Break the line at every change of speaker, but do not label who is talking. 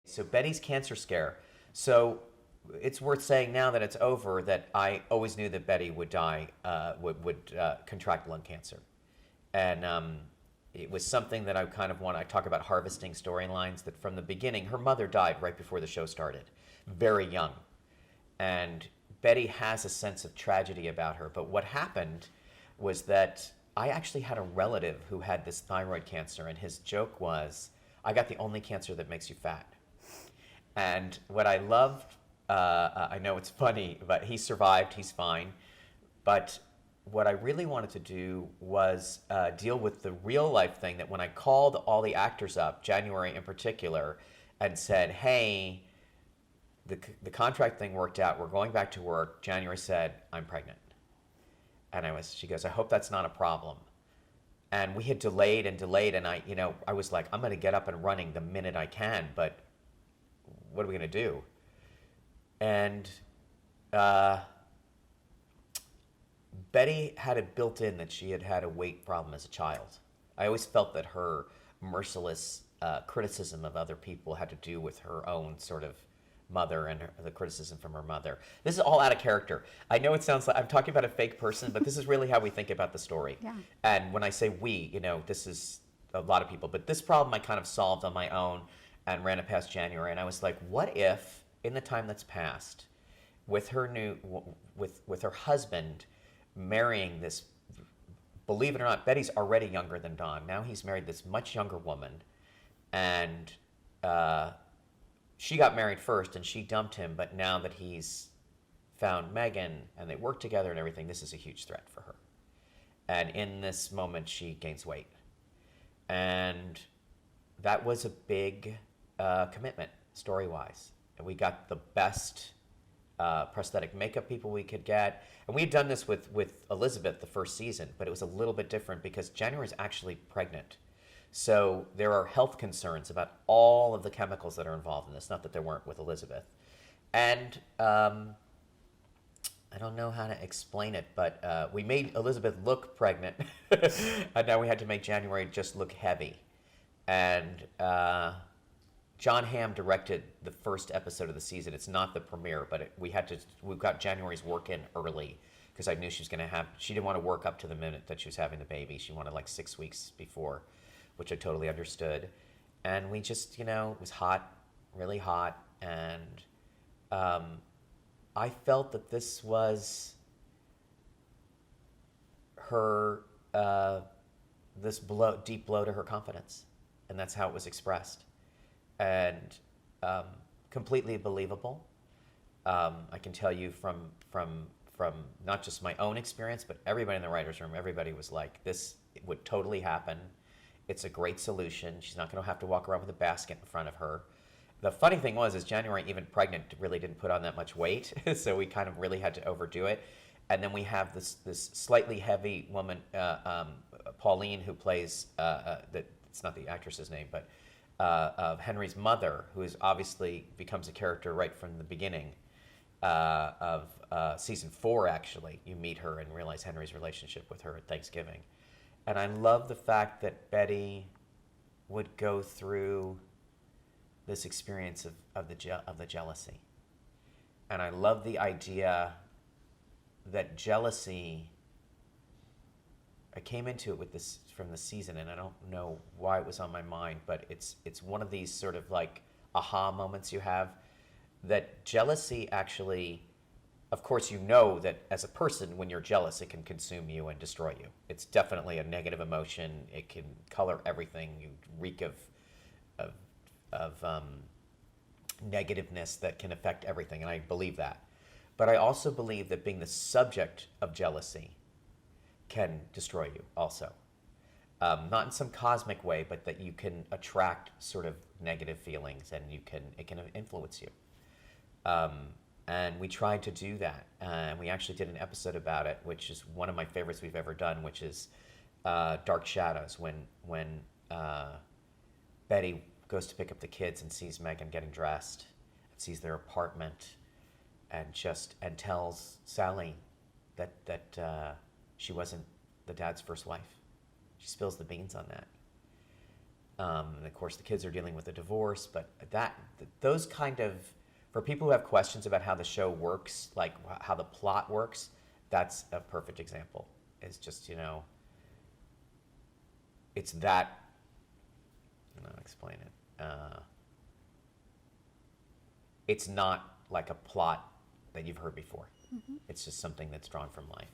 So Betty's cancer scare. So it's worth saying now that it's over that I always knew that Betty would die, would contract lung cancer, and it was something that I kind of want. I talk about harvesting storylines. That from the beginning, her mother died right before the show started, very young, and Betty has a sense of tragedy about her. But what happened was that I actually had a relative who had this thyroid cancer, and his joke was, "I got the only cancer that makes you fat." And what I loved, I know it's funny, but he survived, he's fine. But what I really wanted to do was deal with the real life thing that when I called all the actors up, January in particular, and said, hey, the contract thing worked out, we're going back to work. January said, I'm pregnant. And she goes, I hope that's not a problem. And we had delayed and delayed, and I was like, I'm gonna get up and running the minute I can, but what are we gonna do? And Betty had it built in that she had had a weight problem as a child. I always felt that her merciless criticism of other people had to do with her own sort of mother and the criticism from her mother. This is all out of character. I know it sounds like I'm talking about a fake person, but this is really how we think about the story.
Yeah.
And when I say we, this is a lot of people, but this problem I kind of solved on my own and ran it past January. And I was like, what if in the time that's passed, with her with her husband marrying this, believe it or not, Betty's already younger than Don. Now he's married this much younger woman, and she got married first and she dumped him, but now that he's found Megan and they work together and everything, this is a huge threat for her. And in this moment, she gains weight. And that was a big commitment, story-wise. And we got the best prosthetic makeup people we could get. And we had done this with Elizabeth the first season, but it was a little bit different because January's actually pregnant. So there are health concerns about all of the chemicals that are involved in this, not that there weren't with Elizabeth. And I don't know how to explain it, but we made Elizabeth look pregnant, and now we had to make January just look heavy. And John Hamm directed the first episode of the season. It's not the premiere, but we got January's work in early because I knew she didn't want to work up to the minute that she was having the baby. She wanted like 6 weeks before, which I totally understood. And we just, it was hot, really hot. And I felt that this was her, this deep blow to her confidence. And that's how it was expressed. And completely believable. I can tell you from not just my own experience, but everybody in the writer's room, everybody was like, this would totally happen. It's a great solution. She's not going to have to walk around with a basket in front of her. The funny thing is January, even pregnant, really didn't put on that much weight, so we kind of really had to overdo it. And then we have this slightly heavy woman, Pauline, who plays, it's not the actress's name, but of Henry's mother, who is obviously becomes a character right from the beginning of season 4, actually. You meet her and realize Henry's relationship with her at Thanksgiving. And I love the fact that Betty would go through this experience of the jealousy. And I love the idea that jealousy, I came into it with this from the season, and I don't know why it was on my mind, but it's one of these sort of like aha moments you have, that jealousy actually, of course, that as a person, when you're jealous, it can consume you and destroy you. It's definitely a negative emotion. It can color everything. You reek of negativeness that can affect everything, and I believe that. But I also believe that being the subject of jealousy can destroy you also. Not in some cosmic way, but that you can attract sort of negative feelings, and it can influence you. And we tried to do that, and we actually did an episode about it, which is one of my favorites we've ever done, which is Dark Shadows, when Betty goes to pick up the kids and sees Megan getting dressed, and sees their apartment, and tells Sally that she wasn't the dad's first wife. She spills the beans on that. And of course, the kids are dealing with a divorce, but those kind of, for people who have questions about how the show works, like how the plot works, that's a perfect example. It's just, it's that, I don't know how to explain it. It's not like a plot that you've heard before. It's just something that's drawn from life.